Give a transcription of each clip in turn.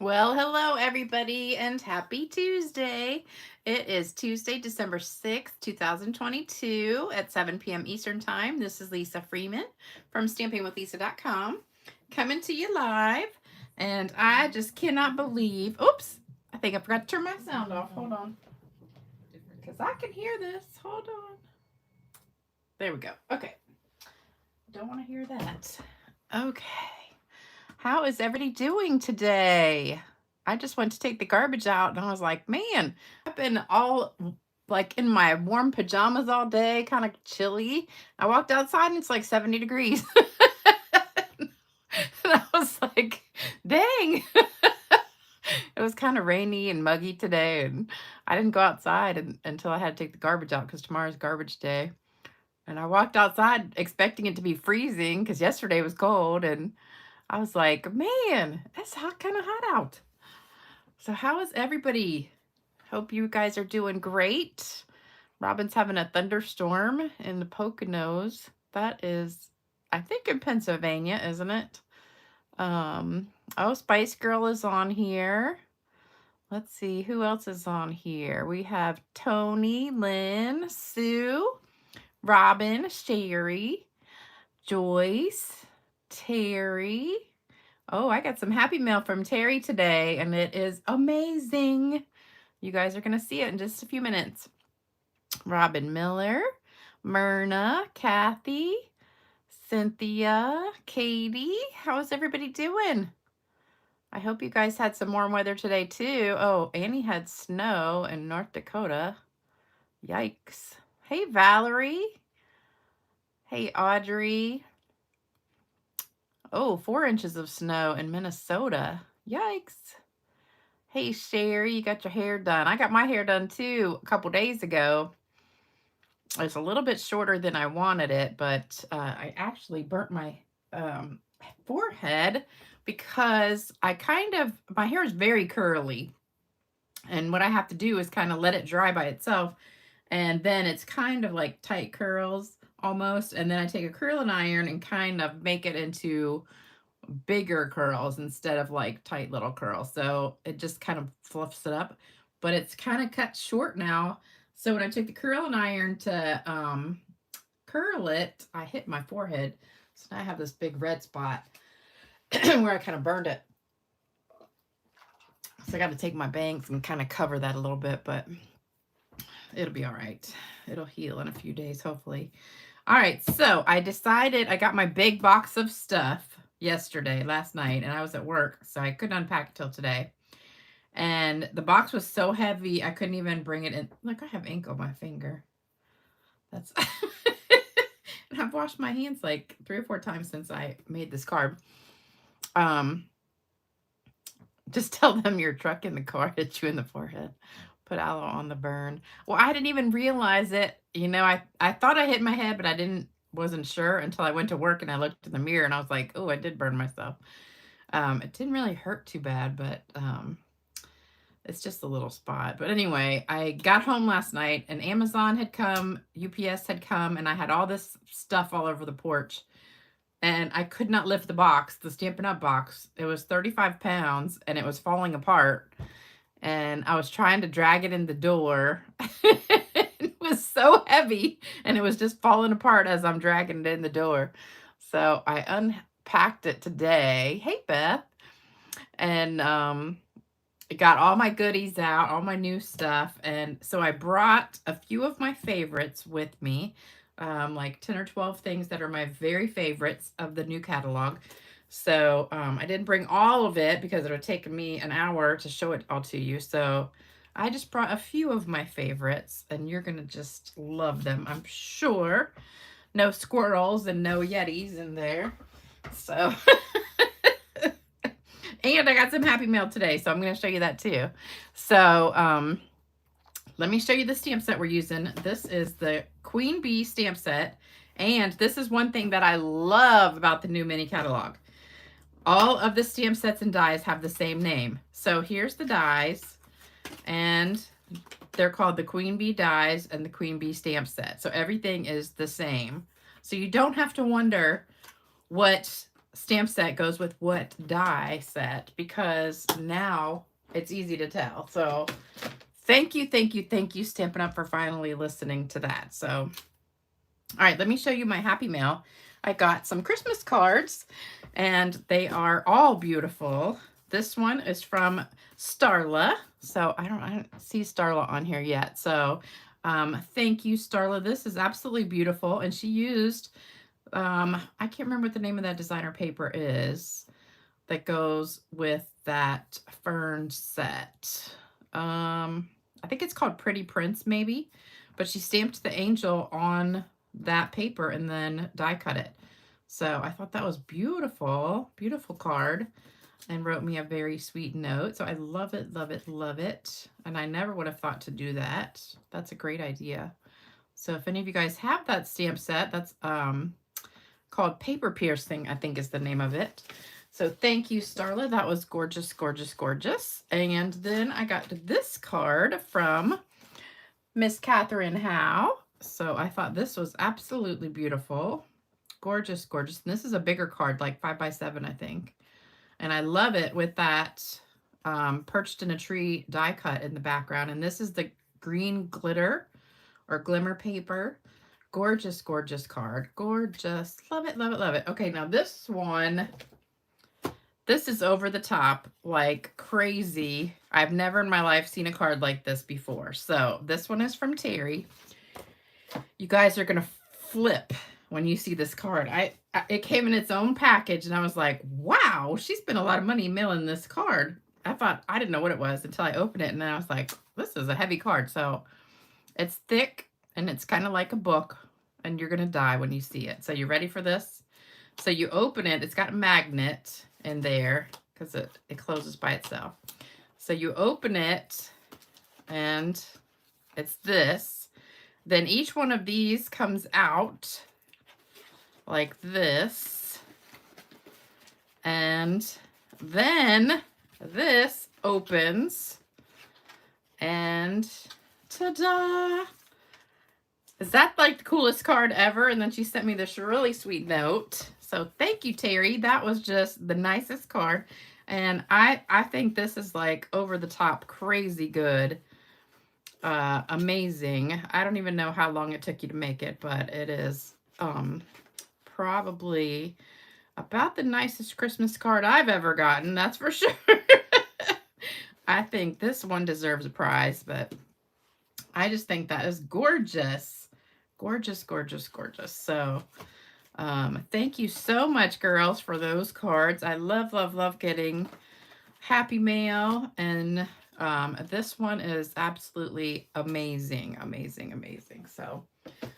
Well, hello everybody and happy Tuesday. It is Tuesday, December 6th, 2022 at 7 p.m. Eastern Time. This is Lisa Freeman from stampingwithlisa.com coming to you live. And I just cannot believe, oops, I think I forgot to turn my sound off. Hold on. Because I can hear this. Hold on. There we go. Okay. Don't want to hear that. Okay. How is everybody doing today? I just went to take the garbage out and I was like, man, I've been all like in my warm pajamas all day, kind of chilly. I walked outside and it's like 70 degrees. And I was like, dang. It was kind of rainy and muggy today. And I didn't go outside until I had to take the garbage out because tomorrow's garbage day. And I walked outside expecting it to be freezing because yesterday was cold. And I was like, man, it's kind of hot out. So how is everybody? Hope you guys are doing great. Robin's having a thunderstorm in the Poconos. That is, I think in Pennsylvania, isn't it? Oh, Spice Girl is on here. Let's see, who else is on here? We have Tony, Lynn, Sue, Robin, Sherry, Joyce, Terry. Oh, I got some happy mail from Terry today, and it is amazing. You guys are going to see it in just a few minutes. Robin Miller, Myrna, Kathy, Cynthia, Katie. How's everybody doing? I hope you guys had some warm weather today, too. Oh, Annie had snow in North Dakota. Yikes. Hey, Valerie. Hey, Audrey. Oh, 4 inches of snow in Minnesota. Yikes. Hey, Sherry, you got your hair done. I got my hair done too a couple days ago. It's a little bit shorter than I wanted it, but I actually burnt my forehead because my hair is very curly. And what I have to do is kind of let it dry by itself. And then it's kind of like tight curls almost. And then I take a curling iron and kind of make it into bigger curls instead of like tight little curls. So it just kind of fluffs it up, but it's kind of cut short now. So when I took the curling iron to curl it, I hit my forehead. So now I have this big red spot where I kind of burned it. So I got to take my bangs and kind of cover that a little bit, but it'll be all right. It'll heal in a few days, hopefully. All right, so I decided I got my big box of stuff last night, and I was at work, so I couldn't unpack it till today. And the box was so heavy, I couldn't even bring it in. Look, I have ink on my finger. That's and I've washed my hands like 3 or 4 times since I made this card. Just tell them your truck in the car hit you in the forehead. Put aloe on the burn. Well, I didn't even realize it. You know, I thought I hit my head, but wasn't sure until I went to work and I looked in the mirror and I was like, oh, I did burn myself. It didn't really hurt too bad, but it's just a little spot. But anyway, I got home last night and Amazon had come, UPS had come, and I had all this stuff all over the porch. And I could not lift the box, the Stampin' Up box. It was 35 pounds and it was falling apart. And I was trying to drag it in the door. It was so heavy and it was just falling apart as I'm dragging it in the door. So I unpacked it today. Hey, Beth. And got all my goodies out, all my new stuff. And so I brought a few of my favorites with me, like 10 or 12 things that are my very favorites of the new catalog. So I didn't bring all of it because it would take me an hour to show it all to you. So I just brought a few of my favorites and you're going to just love them, I'm sure. No squirrels and no Yetis in there. So, and I got some happy mail today, so I'm going to show you that too. So let me show you the stamp set we're using. This is the Queen Bee stamp set. And this is one thing that I love about the new mini catalog. All of the stamp sets and dies have the same name. So here's the dies, and they're called the Queen Bee dies and the Queen Bee stamp set. So everything is the same. So you don't have to wonder what stamp set goes with what die set, because now it's easy to tell. So thank you, thank you, thank you, Stampin' Up, for finally listening to that. So, all right, let me show you my Happy Mail. I got some Christmas cards, and they are all beautiful. This one is from Starla. So I don't see Starla on here yet. So thank you, Starla. This is absolutely beautiful. And she used, I can't remember what the name of that designer paper is that goes with that fern set. I think it's called Pretty Prince, maybe. But she stamped the angel on that paper and then die cut it. So I thought that was beautiful, beautiful card, and wrote me a very sweet note. So I love it, love it, love it. And I never would have thought to do that. That's a great idea. So if any of you guys have that stamp set, that's called Paper Piercing, I think is the name of it. So thank you, Starla. That was gorgeous, gorgeous, gorgeous. And then I got this card from Miss Catherine Howe. So I thought this was absolutely beautiful. Gorgeous, gorgeous. And this is a bigger card, like 5x7, I think. And I love it with that perched in a tree die cut in the background. And this is the green glitter or glimmer paper. Gorgeous, gorgeous card. Gorgeous. Love it, love it, love it. Okay, now this one, this is over the top, like crazy. I've never in my life seen a card like this before. So this one is from Terry. You guys are going to flip when you see this card. It came in its own package, and I was like, wow, she spent a lot of money mailing this card. I didn't know what it was until I opened it, and then I was like, this is a heavy card. So it's thick, and it's kind of like a book, and you're going to die when you see it. So you ready for this? So you open it. It's got a magnet in there because it closes by itself. So you open it, and it's this. Then each one of these comes out like this. And then this opens, and ta-da! Is that like the coolest card ever? And then she sent me this really sweet note. So thank you, Terry. That was just the nicest card. And I think this is like over the top, crazy good. Amazing. I don't even know how long it took you to make it, but it is probably about the nicest Christmas card I've ever gotten. That's for sure. I think this one deserves a prize, but I just think that is gorgeous. Gorgeous, gorgeous, gorgeous. So thank you so much, girls, for those cards. I love, love, love getting Happy Mail, and this one is absolutely amazing, amazing, amazing. So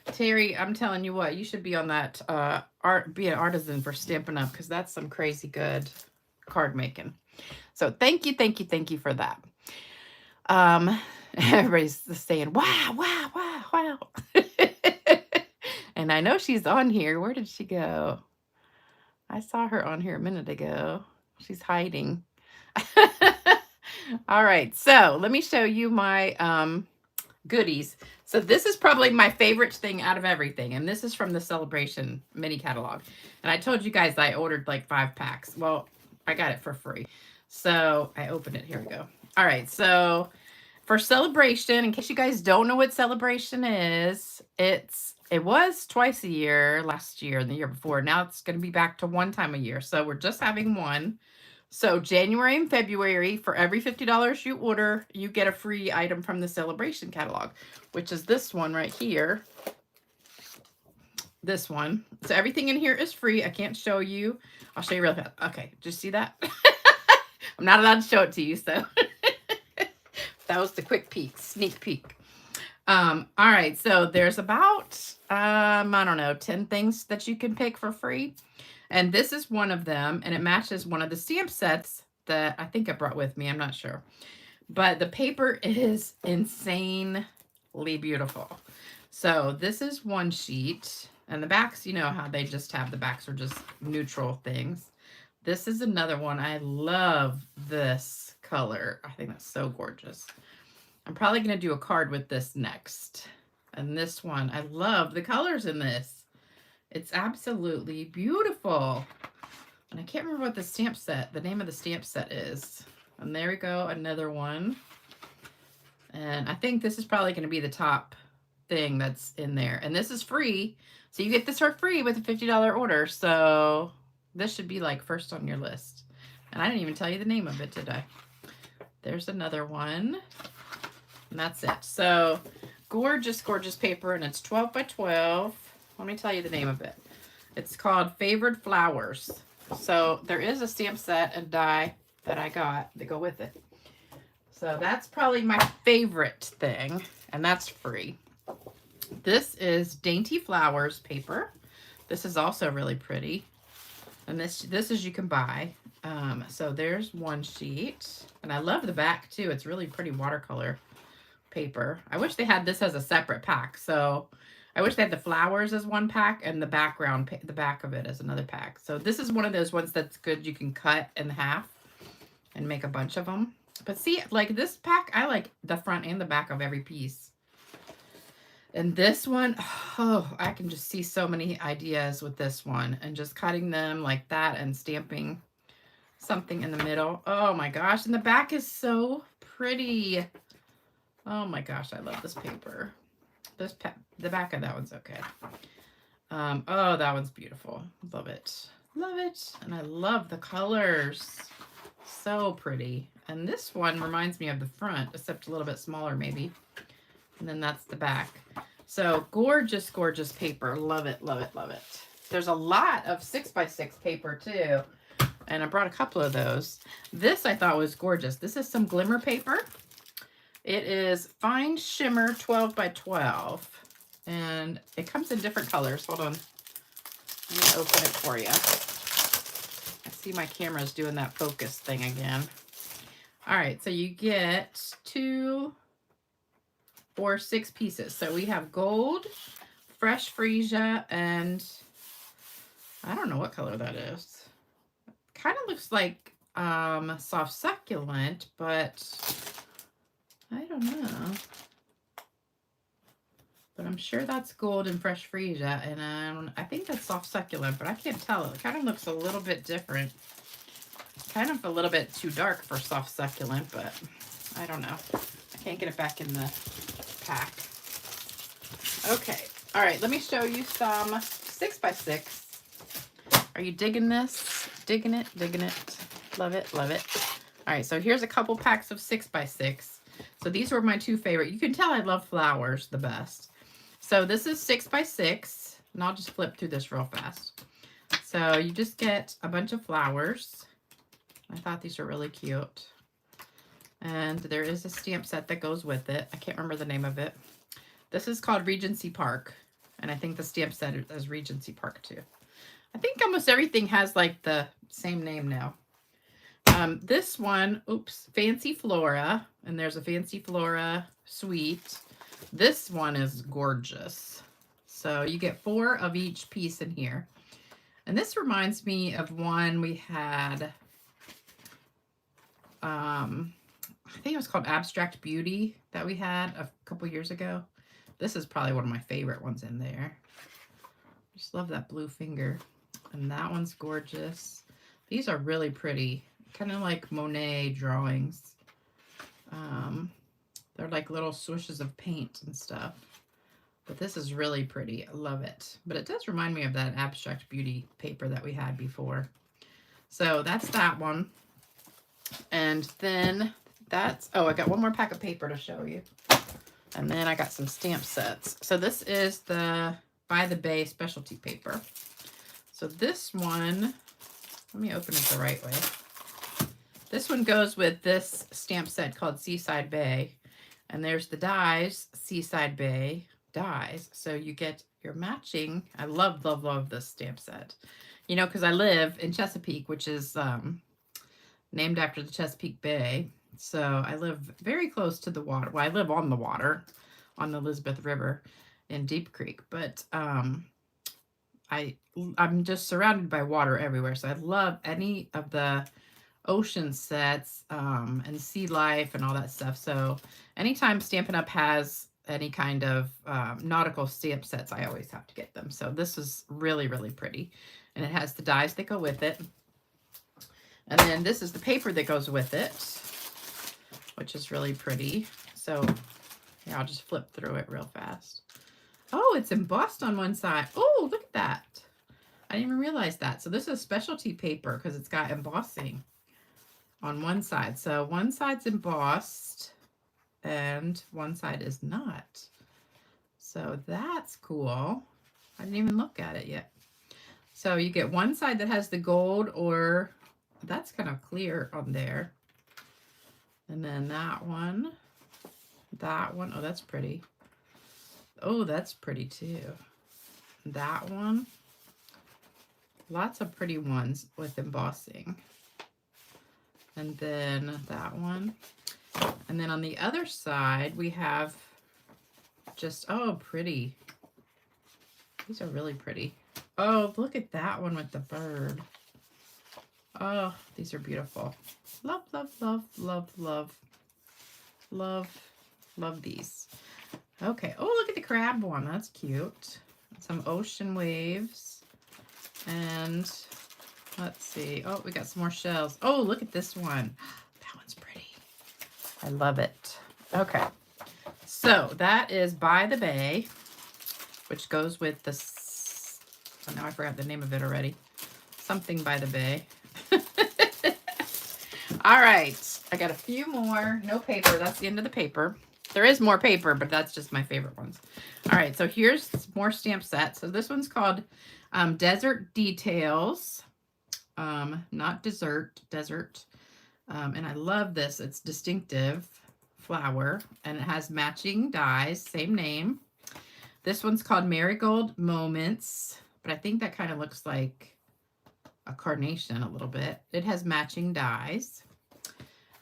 Terry, I'm telling you what, you should be on that be an artisan for Stampin' Up, because that's some crazy good card making. So thank you, thank you, thank you for that. Everybody's saying, wow, wow, wow, wow. And I know she's on here. Where did she go? I saw her on here a minute ago. She's hiding. All right, so let me show you my goodies. So this is probably my favorite thing out of everything, and this is from the Celebration mini catalog. And I told you guys I ordered like 5 packs. Well, I got it for free. So I opened it. Here we go. All right, so for Celebration, in case you guys don't know what Celebration is, it was twice a year last year and the year before. Now it's going to be back to 1 time a year. So we're just having one. So January and February, for every $50 you order, you get a free item from the Celebration catalog, which is this one right here. This one. So everything in here is free. I can't show you. I'll show you real fast. Okay, just see that? I'm not allowed to show it to you, so that was the quick peek, sneak peek. All right, so there's about, I don't know, 10 things that you can pick for free. And this is one of them, and it matches one of the stamp sets that I think I brought with me. I'm not sure. But the paper is insanely beautiful. So this is one sheet, and the backs, you know how they just have, the backs are just neutral things. This is another one. I love this color. I think that's so gorgeous. I'm probably going to do a card with this next. And this one, I love the colors in this. It's absolutely beautiful. And I can't remember what the name of the stamp set is. And there we go, another one. And I think this is probably going to be the top thing that's in there. And this is free. So you get this for free with a $50 order. So this should be like first on your list. And I didn't even tell you the name of it, did I? There's another one. And that's it. So gorgeous, gorgeous paper. And it's 12 by 12. Let me tell you the name of it. It's called Favored Flowers. So there is a stamp set and die that I got that go with it. So that's probably my favorite thing. And that's free. This is Dainty Flowers paper. This is also really pretty. And this is you can buy. So there's one sheet. And I love the back too. It's really pretty watercolor paper. I wish they had this as a separate pack. So I wish they had the flowers as one pack and the background, the back of it as another pack. So this is one of those ones that's good. You can cut in half and make a bunch of them. But see, like this pack, I like the front and the back of every piece. And this one, oh, I can just see so many ideas with this one. And just cutting them like that and stamping something in the middle. Oh my gosh, and the back is so pretty. Oh my gosh, I love this paper. The back of that one's okay. Oh, that one's beautiful. Love it. Love it. And I love the colors. So pretty. And this one reminds me of the front, except a little bit smaller maybe. And then that's the back. So gorgeous, gorgeous paper. Love it, love it, love it. There's a lot of 6x6 paper too. And I brought a couple of those. This I thought was gorgeous. This is some glimmer paper. It is Fine Shimmer 12 by 12. And it comes in different colors. Hold on. Let me open it for you. I see my camera's doing that focus thing again. All right, so you get 2, 4, 6 pieces. So we have gold, fresh freesia, and I don't know what color that is. Kind of looks like soft succulent, but I don't know. But I'm sure that's gold and fresh freesia, and I think that's soft succulent, but I can't tell. It kind of looks a little bit different. Kind of a little bit too dark for soft succulent, but I don't know. I can't get it back in the pack. Okay. All right. Let me show you some 6x6. Are you digging this? Digging it? Digging it? Love it. Love it. All right. So here's a couple packs of 6x6. So these were my 2 favorite. You can tell I love flowers the best. So this is 6x6. And I'll just flip through this real fast. So you just get a bunch of flowers. I thought these were really cute. And there is a stamp set that goes with it. I can't remember the name of it. This is called Regency Park. And I think the stamp set is Regency Park too. I think almost everything has like the same name now. This one, oops, Fancy Flora. And there's a Fancy Flora suite. This one is gorgeous. So you get 4 of each piece in here. And this reminds me of one we had, I think it was called Abstract Beauty that we had a couple years ago. This is probably one of my favorite ones in there. Just love that blue finger. And that one's gorgeous. These are really pretty, kind of like Monet drawings. They're like little swooshes of paint and stuff. But this is really pretty. I love it. But it does remind me of that Abstract Beauty paper that we had before. So that's that one. And then that's, oh, I got one more pack of paper to show you. And then I got some stamp sets. So this is the By the Bay specialty paper. So this one, let me open it the right way. This one goes with this stamp set called Seaside Bay. And there's the dies, Seaside Bay dies. So you get your matching. I love, love, love this stamp set. You know, because I live in Chesapeake, which is named after the Chesapeake Bay. So I live very close to the water. Well, I live on the water, on the Elizabeth River in Deep Creek. But I'm just surrounded by water everywhere. So I love any of the ocean sets and sea life and all that stuff. So anytime Stampin' Up! Has any kind of nautical stamp sets, I always have to get them. So this is really, really pretty. And it has the dies that go with it. And then this is the paper that goes with it, which is really pretty. So yeah, I'll just flip through it real fast. Oh, it's embossed on one side. Oh, look at that. I didn't even realize that. So this is specialty paper because it's got embossing on one side. So one side's embossed and one side is not. So that's cool. I didn't even look at it yet. So you get one side that has the gold, or that's kind of clear on there. And then that one. Oh, that's pretty. Oh, that's pretty too. That one. Lots of pretty ones with embossing. And then that one. And then on the other side, we have just, oh, pretty. These are really pretty. Oh, look at that one with the bird. Oh, these are beautiful. Love, love, love, love, love. Love, love these. Okay. Oh, look at the crab one. That's cute. Some ocean waves. And let's see. Oh, we got some more shells. Oh, look at this one. That one's pretty. I love it. Okay. So that is By the Bay, which goes with this. Oh, now I forgot the name of it already. Something by the Bay. All right. I got a few more. No paper. That's the end of the paper. There is more paper, but that's just my favorite ones. All right. So here's more stamp sets. So this one's called Desert Details. Not dessert. Desert. And I love this. It's distinctive flower. And it has matching dies. Same name. This one's called Marigold Moments. But I think that kind of looks like a carnation a little bit. It has matching dies.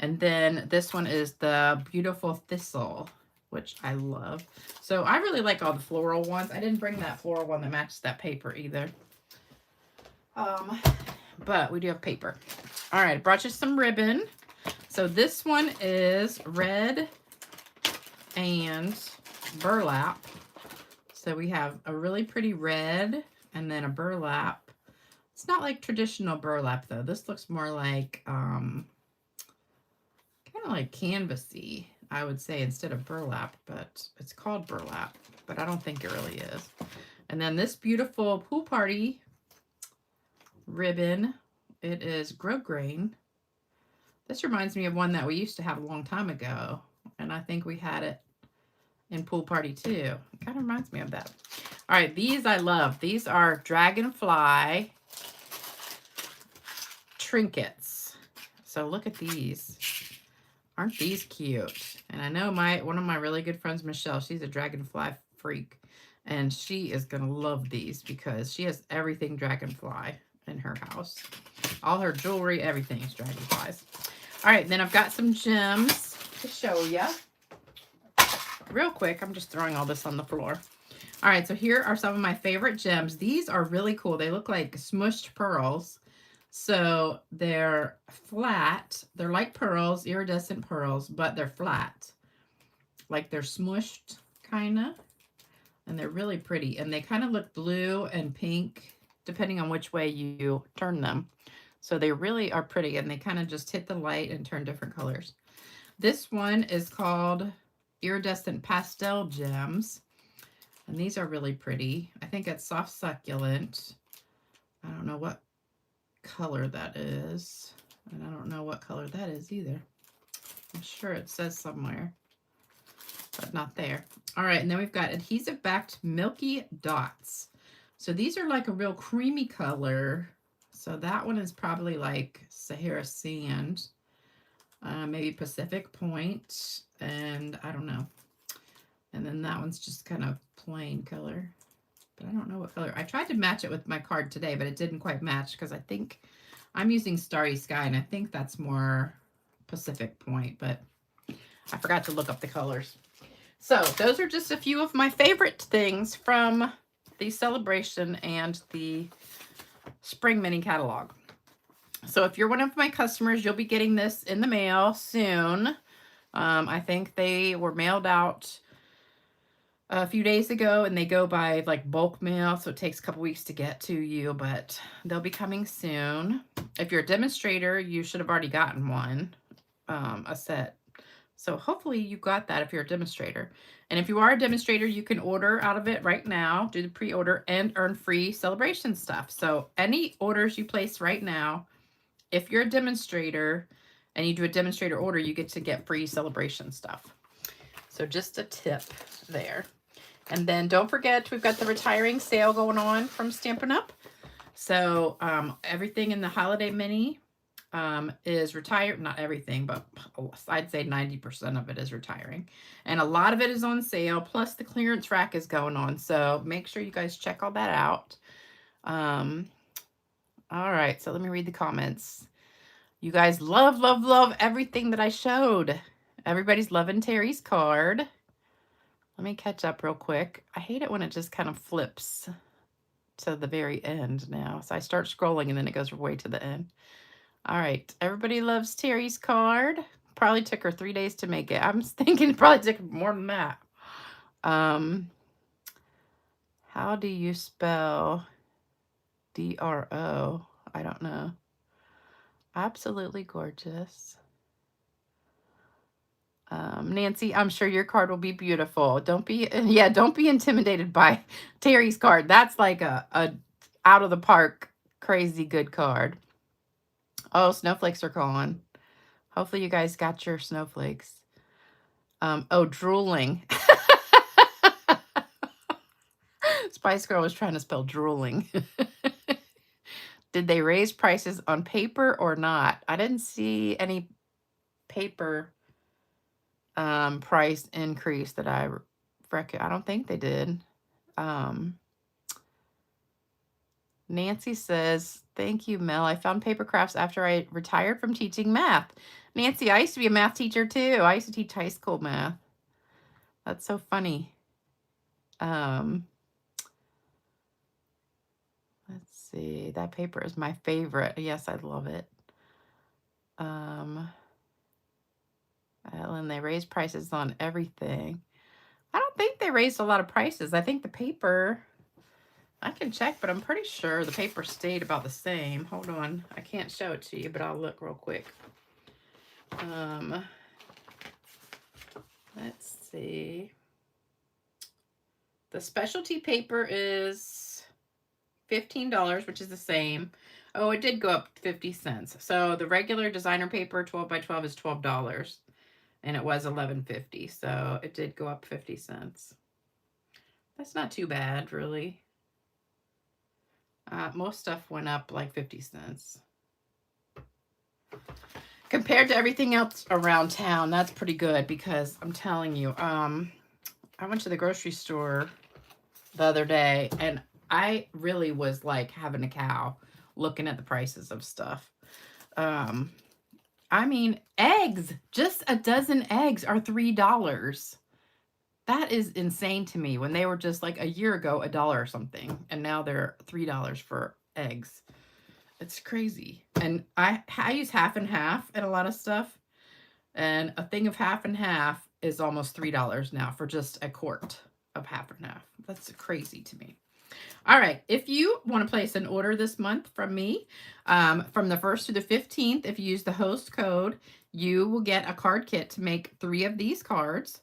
And then this one is the Beautiful Thistle, which I love. So I really like all the floral ones. I didn't bring that floral one that matches that paper either. But we do have paper. All right, I brought you some ribbon. So this one is red and burlap. So we have a really pretty red and then a burlap. It's not like traditional burlap though. This looks more like kind of like canvasy, I would say, instead of burlap, but it's called burlap, but I don't think it really is. And then this beautiful pool party ribbon, it is grosgrain. This reminds me of one that we used to have a long time ago, and I think we had it in pool party too. It kind of reminds me of that. All right, these I love. These are Dragonfly trinkets. So look at these. Aren't these cute? And I know one of my really good friends, Michelle, she's a Dragonfly freak, and she is gonna love these because she has everything Dragonfly in her house. All her jewelry, everything is Dragonflies. All right, then I've got some gems to show you. Real quick, I'm just throwing all this on the floor. All right, so here are some of my favorite gems. These are really cool. They look like smushed pearls. So they're flat. They're like pearls, iridescent pearls, but they're flat. Like they're smushed, kind of. And they're really pretty. And they kind of look blue and pink, depending on which way you turn them. So they really are pretty. And they kind of just hit the light and turn different colors. This one is called Iridescent Pastel Gems. And these are really pretty. I think it's soft succulent. I don't know what color that is, and I don't know what color that is either. I'm sure it says somewhere, but not there. All right, and then we've got adhesive backed milky dots. So these are like a real creamy color. So that one is probably like Sahara sand, maybe Pacific Point, and I don't know. And then that one's just kind of plain color. But I don't know what color. I tried to match it with my card today, but it didn't quite match because I think I'm using Starry Sky, and I think that's more Pacific Point, but I forgot to look up the colors. So those are just a few of my favorite things from the celebration and the spring mini catalog. So if you're one of my customers, you'll be getting this in the mail soon. I think they were mailed out a few days ago, and they go by like bulk mail, so it takes a couple weeks to get to you, but they'll be coming soon. If you're a demonstrator, you should have already gotten one, a set. So hopefully you got that if you're a demonstrator. And if you are a demonstrator, you can order out of it right now, do the pre-order, and earn free celebration stuff. So any orders you place right now, if you're a demonstrator and you do a demonstrator order, you get to get free celebration stuff. So just a tip there. And then don't forget, we've got the retiring sale going on from Stampin' Up. So everything in the holiday mini is retired. Not everything, but I'd say 90% of it is retiring. And a lot of it is on sale. Plus the clearance rack is going on. So make sure you guys check all that out. All right, so let me read the comments. You guys love, love, love everything that I showed. Everybody's loving Terry's card. Let me catch up real quick. I hate it when it just kind of flips to the very end now. So I start scrolling and then it goes way to the end. All right. Everybody loves Terry's card. Probably took her 3 days to make it. I'm thinking it probably took more than that. How do you spell D-R-O? I don't know. Absolutely gorgeous. Nancy, I'm sure your card will be beautiful. Don't be intimidated by Terry's card. That's like a out of the park, crazy good card. Oh, snowflakes are gone. Hopefully you guys got your snowflakes. Oh, drooling. Spice Girl was trying to spell drooling. Did they raise prices on paper or not? I didn't see any paper price increase that I don't think they did. Nancy says, thank you, Mel. I found paper crafts after I retired from teaching math. Nancy, I used to be a math teacher too. I used to teach high school math. That's so funny. Let's see. That paper is my favorite. Yes, I love it. Ellen, they raised prices on everything. I don't think they raised a lot of prices. I think the paper, I can check, but I'm pretty sure the paper stayed about the same. Hold on. I can't show it to you, but I'll look real quick. Let's see. The specialty paper is $15, which is the same. Oh, it did go up 50 cents. So the regular designer paper 12 by 12 is $12. And it was $11.50. So it did go up 50 cents. That's not too bad, really. Most stuff went up like 50 cents. Compared to everything else around town, that's pretty good because I'm telling you, I went to the grocery store the other day and I really was like having a cow looking at the prices of stuff. I mean, eggs, just a dozen eggs are $3. That is insane to me when they were just like a year ago, $1 or something. And now they're $3 for eggs. It's crazy. And I use half and half in a lot of stuff. And a thing of half and half is almost $3 now for just a quart of half and half. That's crazy to me. All right. If you want to place an order this month from me, from the 1st to the 15th, if you use the host code, you will get a card kit to make 3 of these cards.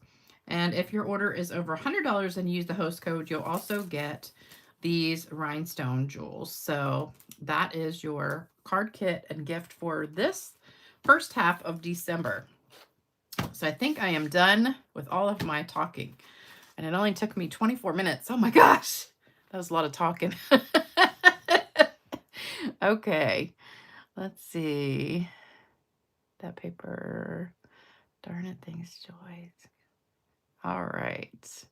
And if your order is over $100 and you use the host code, you'll also get these rhinestone jewels. So that is your card kit and gift for this first half of December. So I think I am done with all of my talking. And it only took me 24 minutes. Oh my gosh. That was a lot of talking. Okay. Let's see. That paper. Darn it, things, joys. All right.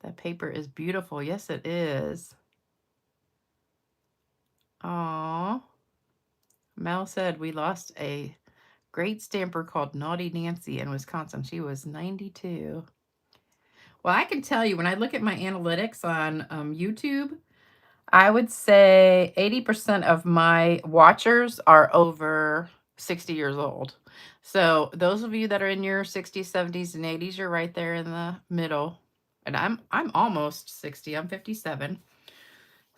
That paper is beautiful. Yes, it is. Aw. Mel said we lost a great stamper called Naughty Nancy in Wisconsin. She was 92. Well, I can tell you, when I look at my analytics on YouTube, I would say 80% of my watchers are over 60 years old. So those of you that are in your 60s, 70s, and 80s, you're right there in the middle. And I'm almost 60. I'm 57.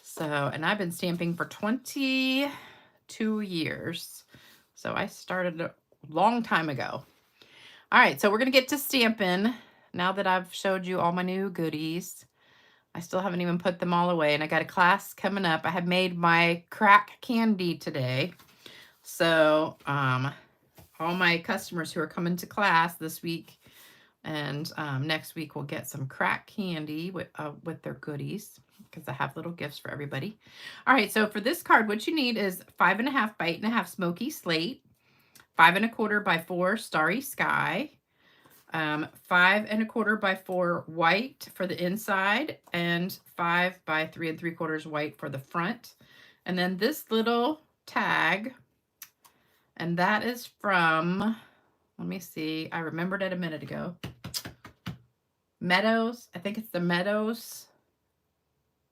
So, and I've been stamping for 22 years. So I started a long time ago. All right, so we're going to get to stamping now that I've showed you all my new goodies. I still haven't even put them all away, and I got a class coming up. I have made my crack candy today. So, all my customers who are coming to class this week and next week will get some crack candy with their goodies, because I have little gifts for everybody. All right, so for this card, what you need is 5.5 by 8.5 smoky slate, 5 1/4 by 4 starry sky, 5 1/4 by 4 white for the inside, and 5 by 3 3/4 white for the front. And then this little tag, and that is from, let me see, I remembered it a minute ago. Meadows, I think it's the Meadows,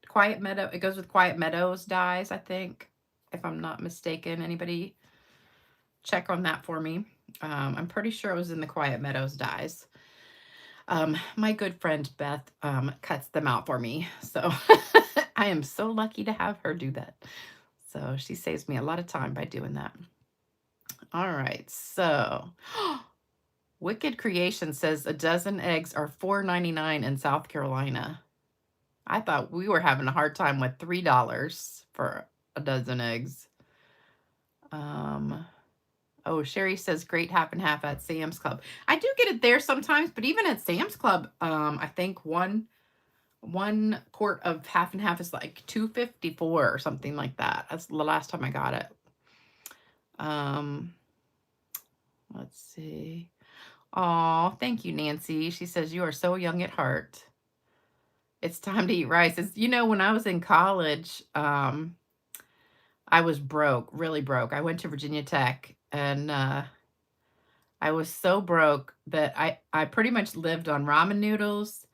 Quiet Meadow. It goes with Quiet Meadows dies, I think, if I'm not mistaken. Anybody check on that for me? I'm pretty sure it was in the Quiet Meadows dies. My good friend Beth cuts them out for me, so I am so lucky to have her do that. So she saves me a lot of time by doing that. All right, so Wicked Creation says a dozen eggs are $4.99 in South Carolina. I thought we were having a hard time with $3 for a dozen eggs. Oh, Sherry says great half and half at Sam's Club. I do get it there sometimes, but even at Sam's Club, I think one quart of half and half is like $2.54 or something like that. That's the last time I got it. Let's see. Oh, thank you, Nancy. She says you are so young at heart. It's time to eat rice. It's, you know, when I was in college, I was broke, really broke. I went to Virginia Tech, and I was so broke that I pretty much lived on ramen noodles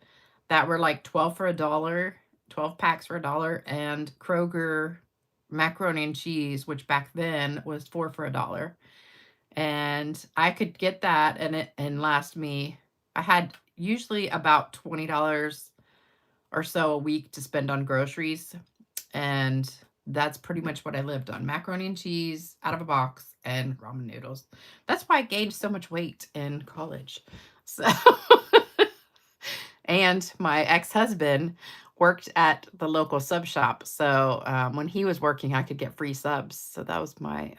that were like 12 for $1, 12 packs for $1, and Kroger macaroni and cheese, which back then was 4 for $1. And I could get that and last me. I had usually about $20 or so a week to spend on groceries, and that's pretty much what I lived on: macaroni and cheese out of a box and ramen noodles. That's why I gained so much weight in college. So and my ex-husband worked at the local sub shop, so when he was working, I could get free subs. So that was my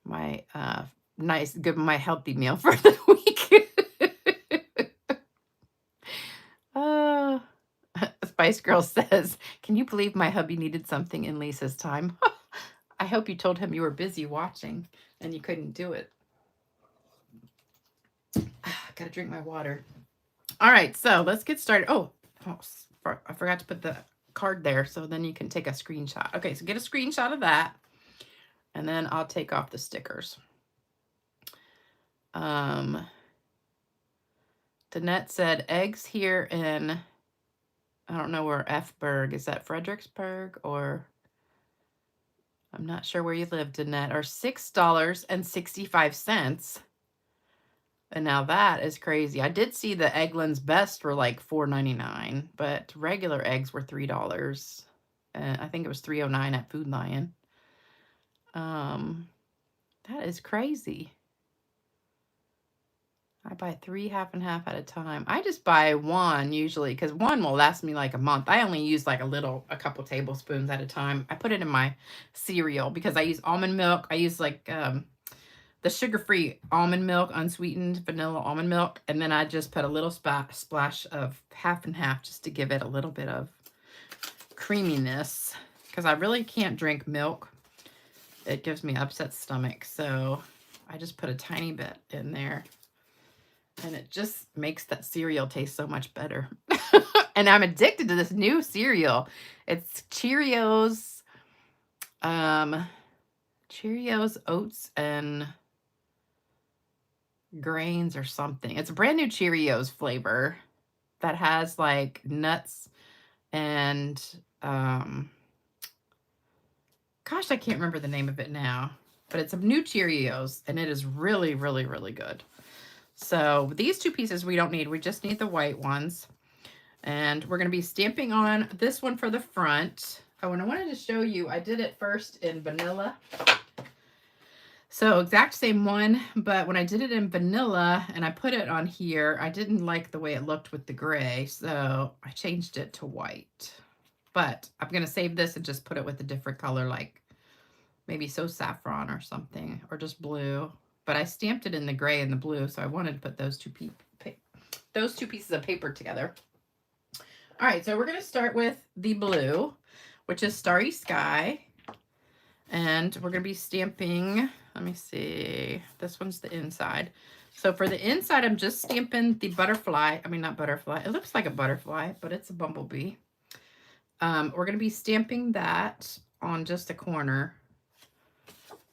my healthy meal for the week. uh, Spice Girl says, can you believe my hubby needed something in Lisa's time? I hope you told him you were busy watching and you couldn't do it. Gotta drink my water. All right, so let's get started. Oh, I forgot to put the card there, so then you can take a screenshot. Okay, so get a screenshot of that, and then I'll take off the stickers. Danette said eggs here in, I don't know where F-Berg, is that Fredericksburg, or I'm not sure where you live, Danette, are $6.65. And now that is crazy. I did see the Eggland's Best were like $4.99, but regular eggs were $3. And I think it was $3.09 at Food Lion. That is crazy. I buy 3 half and half at a time. I just buy one usually, because one will last me like a month. I only use like a couple tablespoons at a time. I put it in my cereal because I use almond milk. I use like the sugar-free almond milk, unsweetened vanilla almond milk, and then I just put a little splash of half and half just to give it a little bit of creaminess, because I really can't drink milk. It gives me upset stomach, so I just put a tiny bit in there, and it just makes that cereal taste so much better. And I'm addicted to this new cereal. It's Cheerios, oats, and grains or something. It's a brand new Cheerios flavor that has like nuts and gosh, I can't remember the name of it now. but it's a new Cheerios, and it is really, really, really good. So these two pieces we don't need. We just need the white ones. And we're going to be stamping on this one for the front. Oh, and I wanted to show you, I did it first in vanilla. So exact same one, but when I did it in vanilla and I put it on here, I didn't like the way it looked with the gray, so I changed it to white. But I'm going to save this and just put it with a different color, like maybe so saffron or something, or just blue. But I stamped it in the gray and the blue, so I wanted to put those two pieces of paper together. All right, so we're going to start with the blue, which is Starry Sky. And we're going to be stamping, let me see, this one's the inside. So for the inside, I'm just stamping the butterfly. I mean, not butterfly. It looks like a butterfly, but it's a bumblebee. We're going to be stamping that on just a corner.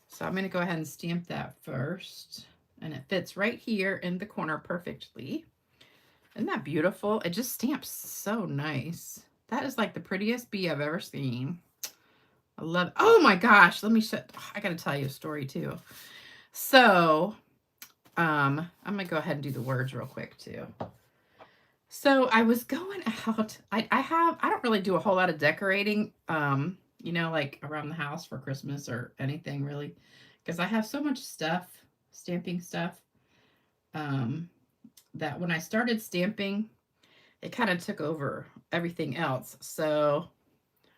So I'm going to go ahead and stamp that first. And it fits right here in the corner perfectly. Isn't that beautiful? It just stamps so nice. That is like the prettiest bee I've ever seen. I love it. Oh my gosh, let me I gotta tell you a story too. So I'm gonna go ahead and do the words real quick too. So I was going out. I don't really do a whole lot of decorating, you know, like around the house for Christmas or anything really, because I have so much stuff, stamping stuff, that when I started stamping, it kind of took over everything else. So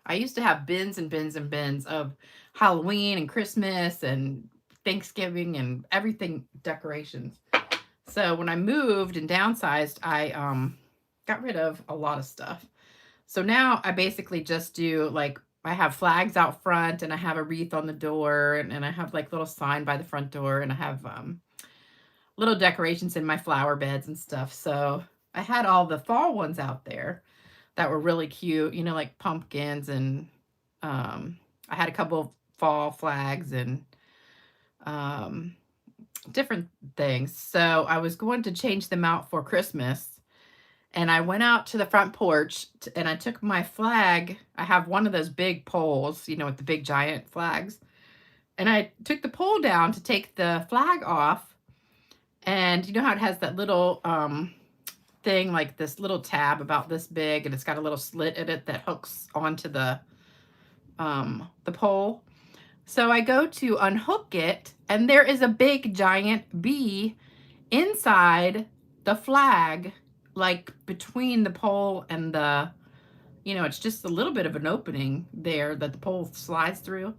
I used to have bins and bins and bins of Halloween and Christmas and Thanksgiving and everything decorations. So when I moved and downsized, I got rid of a lot of stuff. So now I basically just do like, I have flags out front and I have a wreath on the door and I have like little sign by the front door and I have little decorations in my flower beds and stuff. So I had all the fall ones out there that were really cute, you know, like pumpkins and I had a couple of fall flags and different things. So I was going to change them out for Christmas. And I went out to the front porch and I took my flag. I have one of those big poles, you know, with the big giant flags. And I took the pole down to take the flag off. And you know how it has that little thing, like this little tab about this big, and it's got a little slit in it that hooks onto the pole. So I go to unhook it, and there is a big giant bee inside the flag, like between the pole and the, you know, it's just a little bit of an opening there that the pole slides through.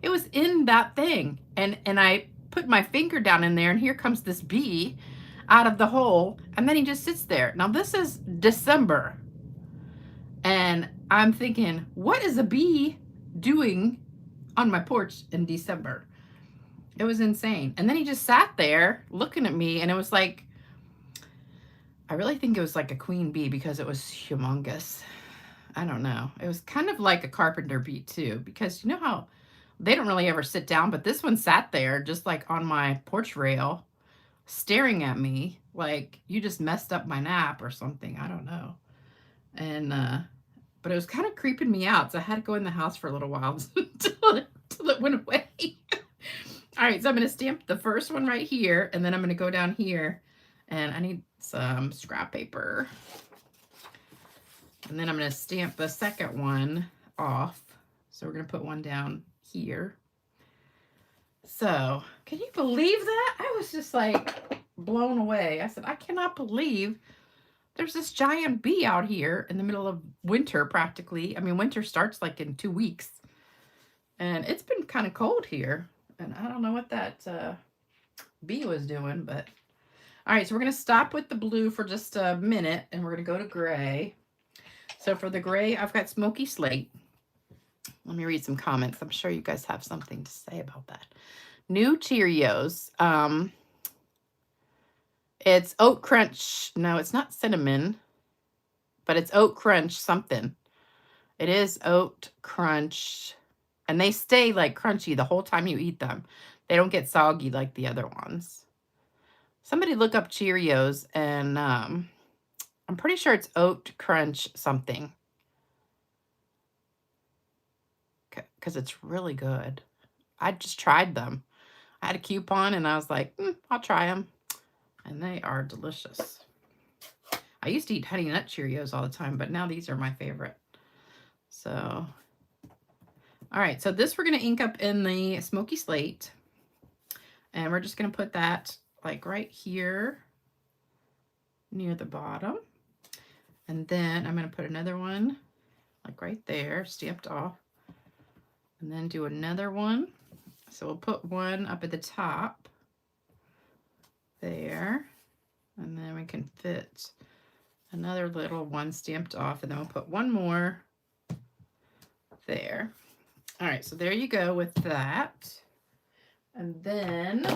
It was in that thing, and I put my finger down in there, and here comes this bee out of the hole, and then he just sits there. Now this is December, and I'm thinking, what is a bee doing on my porch in December? It was insane. And then he just sat there looking at me, and it was like, I really think it was like a queen bee because it was humongous. I don't know. It was kind of like a carpenter bee too, because you know how they don't really ever sit down, but this one sat there just like on my porch rail, staring at me like you just messed up my nap or something. I don't know. And but it was kind of creeping me out, so I had to go in the house for a little while until it went away. All right, so I'm going to stamp the first one right here, and then I'm going to go down here, and I need some scrap paper. And then I'm going to stamp the second one off. So we're going to put one down here. So, can you believe that? I was just like blown away. I said, I cannot believe there's this giant bee out here in the middle of winter practically. I mean, winter starts like in 2 weeks. And it's been kind of cold here. And I don't know what that bee was doing, but... All right, so we're going to stop with the blue for just a minute, and we're going to go to gray. So for the gray, I've got Smoky Slate. Let me read some comments. I'm sure you guys have something to say about that. New Cheerios. It's Oat Crunch. No, it's not cinnamon, but it's Oat Crunch something. It is Oat Crunch. And they stay like crunchy the whole time you eat them. They don't get soggy like the other ones. Somebody look up Cheerios, and I'm pretty sure it's Oat Crunch something. Because it's really good. I just tried them. had a coupon and I was like, I'll try them. And they are delicious. I used to eat Honey Nut Cheerios all the time, but now these are my favorite. So, all right. So this we're going to ink up in the Smoky Slate. And we're just going to put that like right here near the bottom. And then I'm going to put another one like right there, stamped off. And then do another one. So we'll put one up at the top there. And then we can fit another little one stamped off, and then we'll put one more there. All right, so there you go with that. And then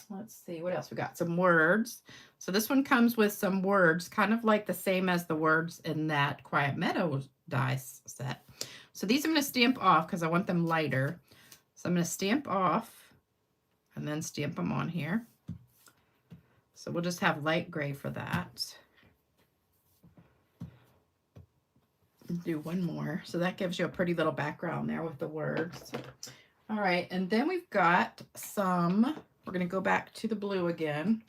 let's see what else we got. Some words. So this one comes with some words, kind of like the same as the words in that Quiet Meadows dice set. So these I'm going to stamp off because I want them lighter. So I'm going to stamp off and then stamp them on here. So we'll just have light gray for that. Do one more. So that gives you a pretty little background there with the words. All right, and then we've got some, we're going to go back to the blue again.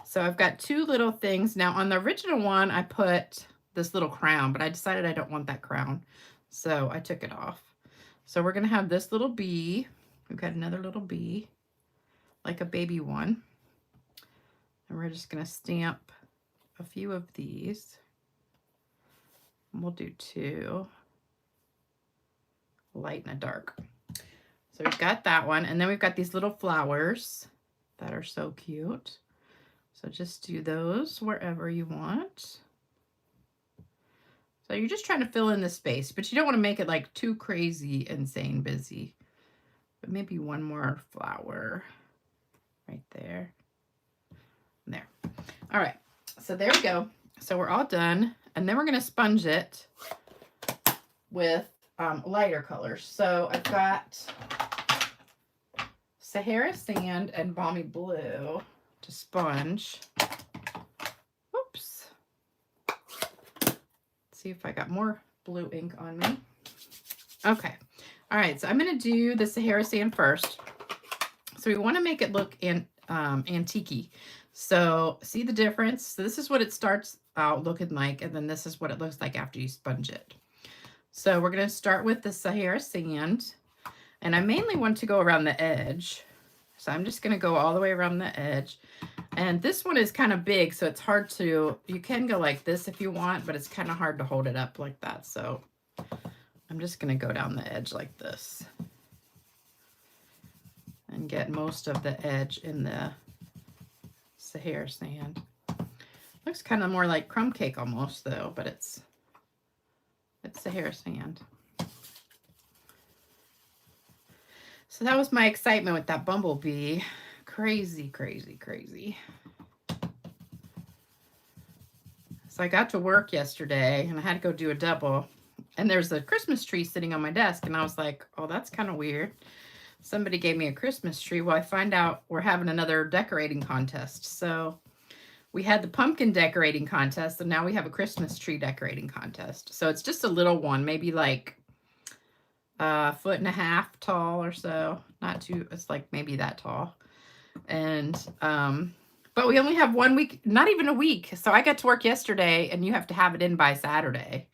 So I've got two little things. Now on the original one, I put this little crown, but I decided I don't want that crown. So I took it off. So we're going to have this little bee. We've got another little bee, like a baby one. And we're just going to stamp a few of these. We'll do two, light and a dark. So we've got that one. And then we've got these little flowers that are so cute. So just do those wherever you want. So you're just trying to fill in the space, but you don't want to make it like too crazy, insane busy. But maybe one more flower right there. There. All right. So there we go. So we're all done. And then we're going to sponge it with lighter colors. So I've got Sahara Sand and Balmy Blue to sponge. Whoops. Let's see if I got more blue ink on me. Okay. All right. So I'm going to do the Sahara Sand first. So we want to make it look antique-y. So see the difference? So this is what it starts out looking like, and then this is what it looks like after you sponge it. So we're going to start with the Sahara Sand, and I mainly want to go around the edge. So I'm just going to go all the way around the edge. And this one is kind of big, so it's hard to, you can go like this if you want, but it's kind of hard to hold it up like that. So I'm just going to go down the edge like this and get most of the edge in the Sahara Sand. Looks kind of more like crumb cake almost though, but it's Sahara Sand. So that was my excitement with that bumblebee. Crazy, crazy, crazy. So I got to work yesterday and I had to go do a double. And there's a Christmas tree sitting on my desk. And I was like, oh, that's kind of weird. Somebody gave me a Christmas tree. Well, I find out we're having another decorating contest. So we had the pumpkin decorating contest, and now we have a Christmas tree decorating contest. So it's just a little one, maybe like a 1.5 feet tall or so. Not too, it's like maybe that tall. And, but we only have 1 week, not even a week. So I got to work yesterday, and you have to have it in by Saturday.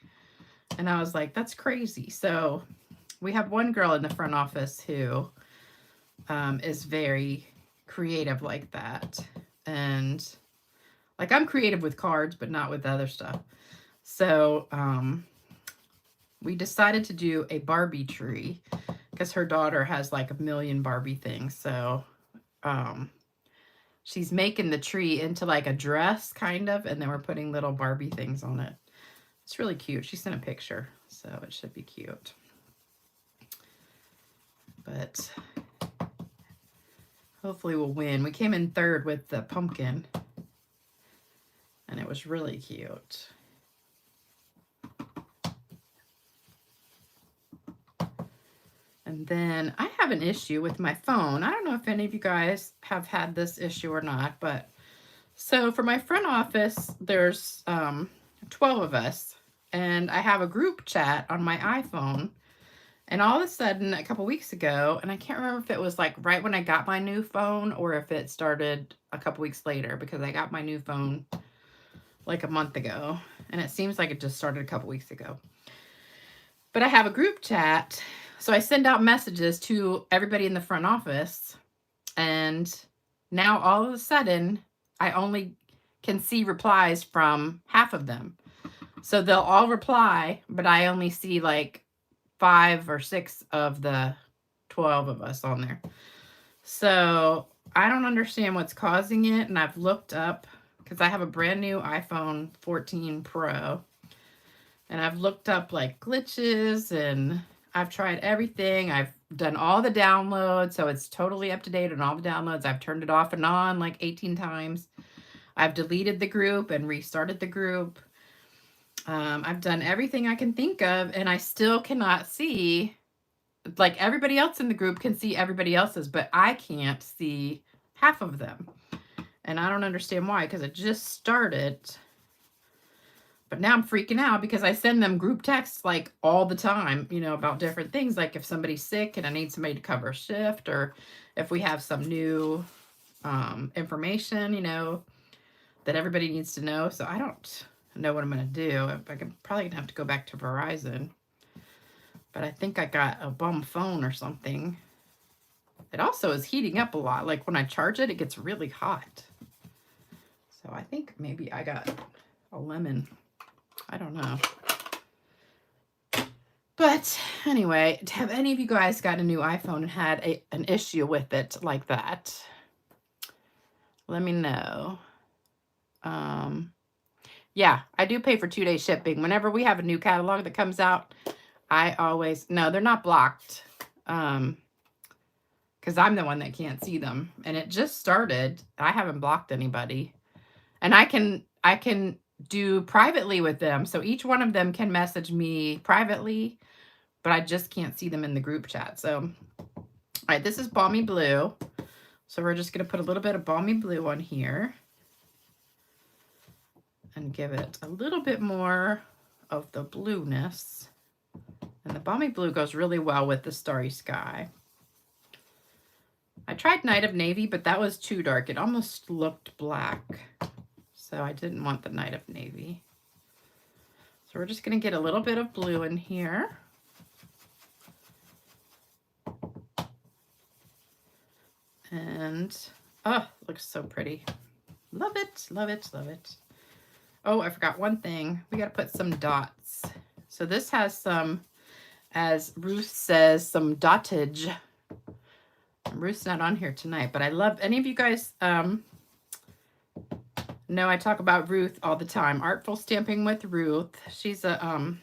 And I was like, that's crazy. So we have one girl in the front office who is very creative like that. And like I'm creative with cards, but not with other stuff. So we decided to do a Barbie tree because her daughter has like a million Barbie things. So she's making the tree into like a dress kind of, and then we're putting little Barbie things on it. It's really cute. She sent a picture, so it should be cute. But hopefully we'll win. We came in third with the pumpkin, and it was really cute. And then I have an issue with my phone. I don't know if any of you guys have had this issue or not, but so for my front office, there's 12 of us, and I have a group chat on my iPhone, And all of a sudden, a couple weeks ago, and I can't remember if it was like right when I got my new phone or if it started a couple weeks later, because I got my new phone like a month ago. And it seems like it just started a couple weeks ago. But I have a group chat. So I send out messages to everybody in the front office. And now all of a sudden, I only can see replies from half of them. So they'll all reply, but I only see like 5 or 6 of the 12 of us on there. So I don't understand what's causing it. And I've looked up, because I have a brand new iPhone 14 Pro. And I've looked up like glitches, and I've tried everything. I've done all the downloads, so it's totally up to date on all the downloads. I've turned it off and on like 18 times. I've deleted the group and restarted the group. I've done everything I can think of, and I still cannot see, like everybody else in the group can see everybody else's, but I can't see half of them. And I don't understand why, because it just started. But now I'm freaking out because I send them group texts like all the time, you know, about different things. Like if somebody's sick and I need somebody to cover a shift, or if we have some new information, you know, that everybody needs to know. So I don't know what I'm going to do. I'm probably going to have to go back to Verizon. But I think I got a bum phone or something. It also is heating up a lot. Like when I charge it, it gets really hot. So I think maybe I got a lemon. I don't know. But anyway, have any of you guys got a new iPhone and had an issue with it like that? Let me know. Yeah, I do pay for 2-day shipping. Whenever we have a new catalog that comes out, I always, no, they're not blocked. Because I'm the one that can't see them. And it just started. I haven't blocked anybody. And I can do privately with them. So each one of them can message me privately, but I just can't see them in the group chat. So, all right, this is Balmy Blue. So we're just going to put a little bit of Balmy Blue on here and give it a little bit more of the blueness. And the Balmy Blue goes really well with the Starry Sky. I tried Night of Navy, but that was too dark. It almost looked black. So I didn't want the Night of Navy. So we're just going to get a little bit of blue in here. And, oh, looks so pretty. Love it, love it, love it. Oh, I forgot one thing. We got to put some dots. So this has some, as Ruth says, some dottage. Ruth's not on here tonight, but I love, any of you guys know I talk about Ruth all the time. Artful Stamping with Ruth. She's a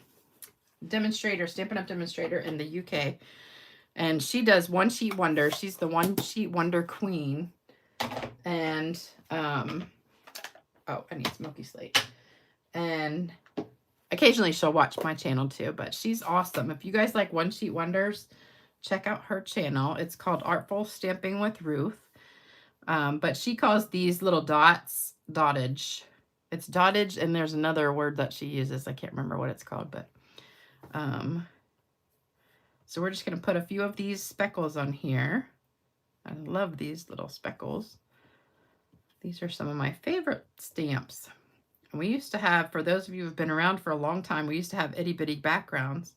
demonstrator, Stampin' Up! Demonstrator in the UK. And she does one sheet wonders. She's the one sheet wonder queen. And, oh, I need Smoky Slate. And occasionally she'll watch my channel too, but she's awesome. If you guys like one sheet wonders, check out her channel. It's called Artful Stamping with Ruth. But she calls these little dots dottage. It's dottage, and there's another word that she uses. I can't remember what it's called, but so we're just going to put a few of these speckles on here. I love these little speckles. These are some of my favorite stamps. And we used to have, for those of you who've been around for a long time, we used to have itty bitty backgrounds,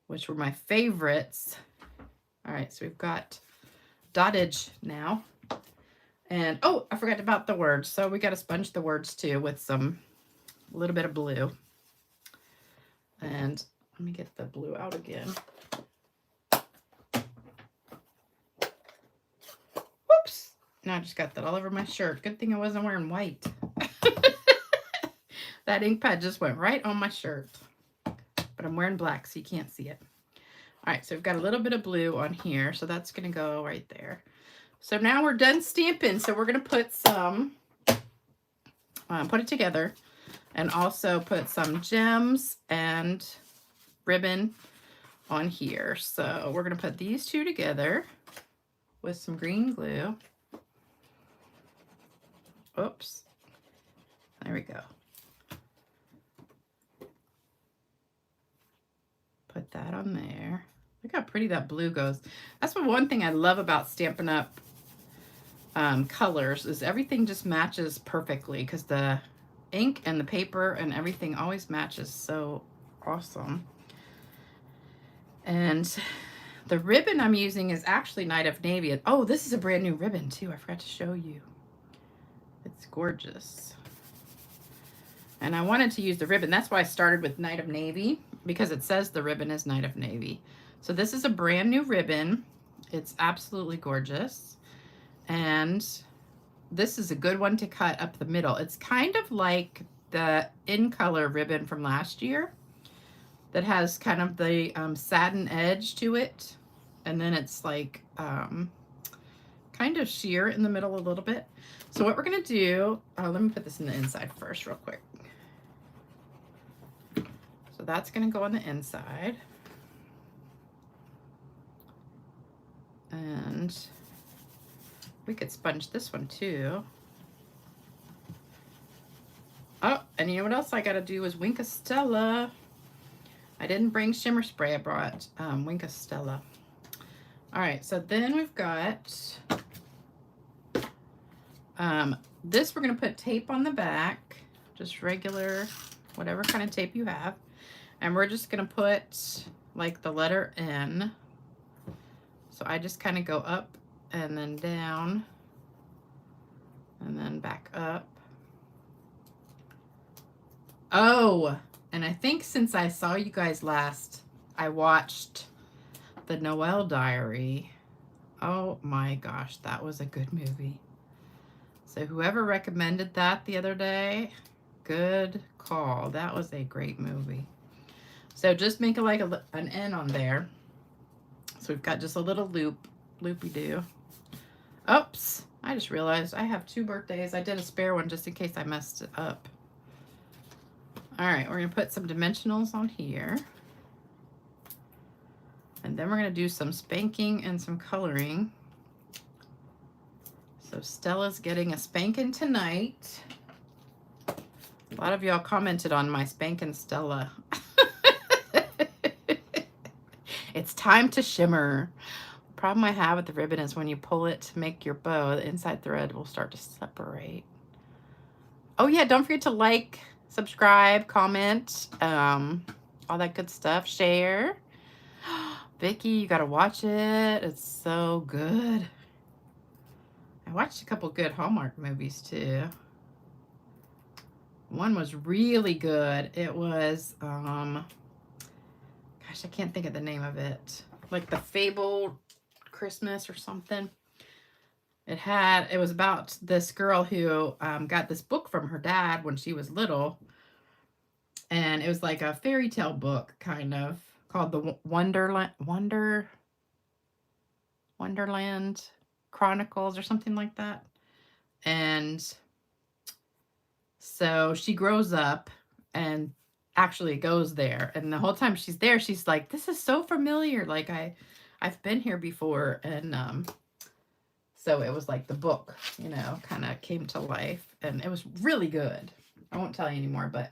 which were my favorites. All right, so we've got dottage now. And, oh, I forgot about the words. So we got to sponge the words too with a little bit of blue. And let me get the blue out again. Whoops. Now I just got that all over my shirt. Good thing I wasn't wearing white. That ink pad just went right on my shirt. But I'm wearing black, so you can't see it. All right, so we've got a little bit of blue on here. So that's going to go right there. So now we're done stamping. So we're going to put some, put it together, and also put some gems and ribbon on here. So we're going to put these two together with some green glue. Oops. There we go. Put that on there. Look how pretty that blue goes. That's one thing I love about Stampin' Up! Colors is everything just matches perfectly because the ink and the paper and everything always matches so awesome. And the ribbon I'm using is actually Night of Navy. Oh, this is a brand new ribbon too. I forgot to show you. It's gorgeous. And I wanted to use the ribbon. That's why I started with Night of Navy, because it says the ribbon is Night of Navy. So this is a brand new ribbon. It's absolutely gorgeous. And this is a good one to cut up the middle. It's kind of like the In Color ribbon from last year that has kind of the satin edge to it. And then it's like kind of sheer in the middle a little bit. So what we're gonna do, let me put this in the inside first real quick. So that's gonna go on the inside. And we could sponge this one too. Oh, and you know what else I gotta do is Wink of Stella. I didn't bring shimmer spray, I brought Wink of Stella. All right, so then we've got this, we're gonna put tape on the back, just regular, whatever kind of tape you have. And we're just gonna put like the letter N. So I just kind of go up and then down and then back up. Oh, and I think since I saw you guys last, I watched the Noel Diary. Oh my gosh, that was a good movie. So whoever recommended that the other day, good call. That was a great movie. So just make it like an N on there. So we've got just a little loopy-doo. Oops, I just realized I have 2 birthdays. I did a spare one just in case I messed it up. All right, we're gonna put some dimensionals on here. And then we're gonna do some spanking and some coloring. So Stella's getting a spanking tonight. A lot of y'all commented on my spanking Stella. It's time to shimmer. The problem I have with the ribbon is when you pull it to make your bow, the inside thread will start to separate. Oh yeah, don't forget to like, subscribe, comment, all that good stuff. Share. Vicky, you gotta watch it. It's so good. I watched a couple good Hallmark movies too. One was really good. It was, gosh, I can't think of the name of it. Like the Fabled Christmas or something. It was about this girl who got this book from her dad when she was little. And it was like a fairy tale book, kind of, called the Wonderland Chronicles or something like that. And so she grows up and actually goes there. And the whole time she's there, she's like, this is so familiar. Like I've been here before. And so it was like the book, you know, kind of came to life. And it was really good. I won't tell you anymore, but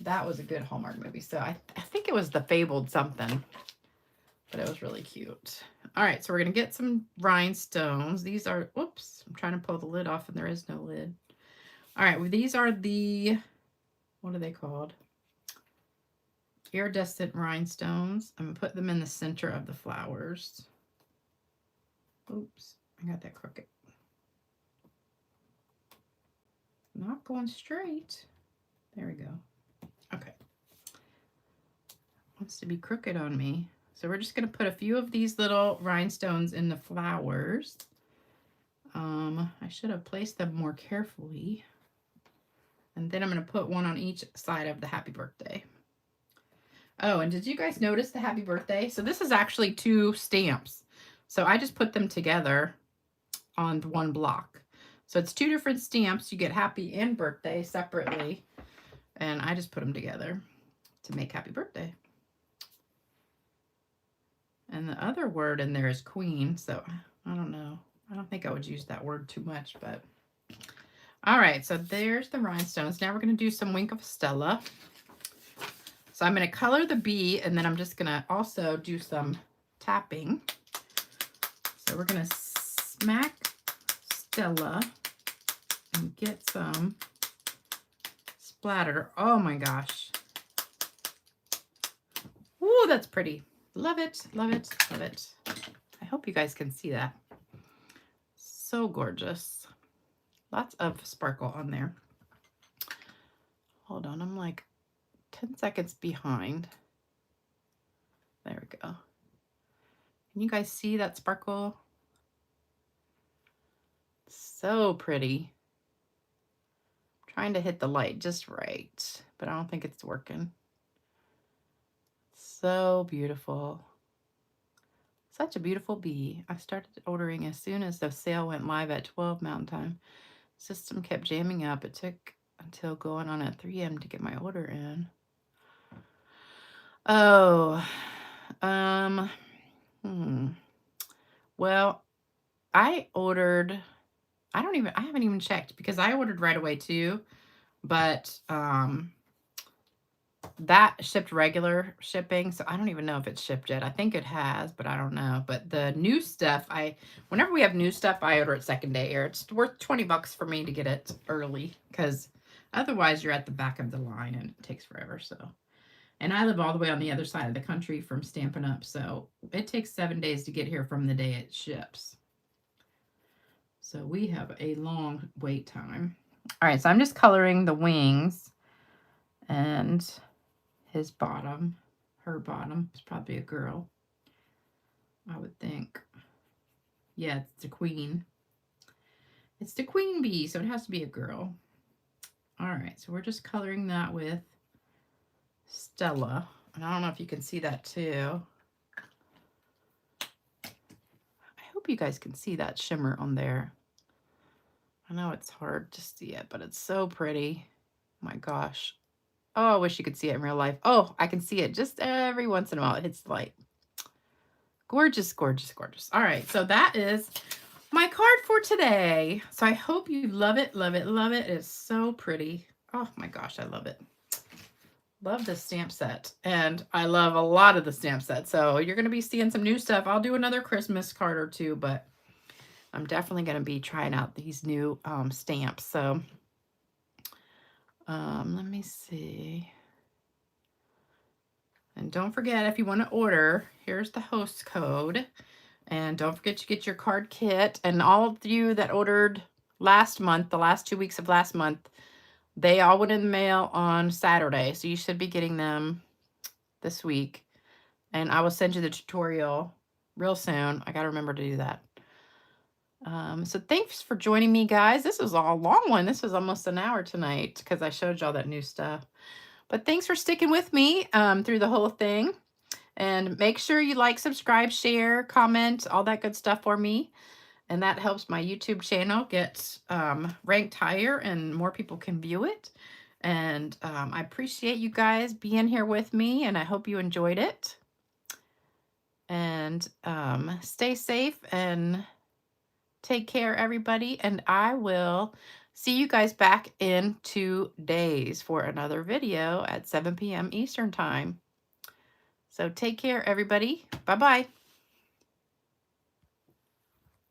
that was a good Hallmark movie. So I think it was the Fabled something, but it was really cute. All right, so we're going to get some rhinestones. These are, whoops, I'm trying to pull the lid off and there is no lid. All right, well, these are the, what are they called? Iridescent rhinestones. I'm going to put them in the center of the flowers. Oops, I got that crooked. Not going straight. There we go. Okay. Wants to be crooked on me. So we're just going to put a few of these little rhinestones in the flowers. I should have placed them more carefully. And then I'm going to put one on each side of the happy birthday. Oh, and did you guys notice the happy birthday? So this is actually 2 stamps. So I just put them together on one block. So it's 2 different stamps. You get happy and birthday separately. And I just put them together to make happy birthday. And the other word in there is queen. So I don't know. I don't think I would use that word too much, but. All right, so there's the rhinestones. Now we're going to do some Wink of Stella. So I'm going to color the bee, and then I'm just going to also do some tapping. So we're going to smack Stella and get some splatter. Oh my gosh. Ooh, that's pretty. Love it, love it, love it. I hope you guys can see that. So gorgeous. Lots of sparkle on there. Hold on, I'm like 10 seconds behind. There we go. Can you guys see that sparkle? So pretty. I'm trying to hit the light just right, but I don't think it's working. So beautiful. Such a beautiful bee. I started ordering as soon as the sale went live at 12 Mountain Time. System kept jamming up. It took until going on at 3 a.m. to get my order in. Oh, well, I haven't even checked because I ordered right away too, but that shipped regular shipping, so I don't even know if it's shipped yet. I think it has, but I don't know. But the new stuff, whenever we have new stuff, I order it second day, or it's worth 20 bucks for me to get it early, because otherwise you're at the back of the line and it takes forever. So, and I live all the way on the other side of the country from Stampin' Up, so it takes 7 days to get here from the day it ships. So we have a long wait time. All right, so I'm just coloring the wings and his bottom, her bottom. It's probably a girl, I would think. Yeah, it's a queen. It's the queen bee, so it has to be a girl. All right, so we're just coloring that with Stella. And I don't know if you can see that too. I hope you guys can see that shimmer on there. I know it's hard to see it, but it's so pretty. Oh my gosh. Oh, I wish you could see it in real life. Oh, I can see it just every once in a while. It hits the light. Gorgeous, gorgeous, gorgeous. All right, so that is my card for today. So I hope you love it, love it, love it. It's so pretty. Oh my gosh, I love it. Love this stamp set. And I love a lot of the stamp set. So you're going to be seeing some new stuff. I'll do another Christmas card or two, but I'm definitely going to be trying out these new stamps. So let me see. And don't forget, if you want to order, here's the host code. And don't forget to get your card kit. And all of you that ordered last month, the last 2 weeks of last month, they all went in the mail on Saturday. So you should be getting them this week. And I will send you the tutorial real soon. I got to remember to do that. So thanks for joining me, guys. This was a long one. This was almost an hour tonight because I showed y'all that new stuff. But thanks for sticking with me through the whole thing. And make sure you like, subscribe, share, comment, all that good stuff for me. And that helps my YouTube channel get ranked higher and more people can view it. And I appreciate you guys being here with me, and I hope you enjoyed it. And stay safe and take care, everybody. And I will see you guys back in 2 days for another video at 7 p.m. Eastern Time. So take care, everybody. Bye-bye.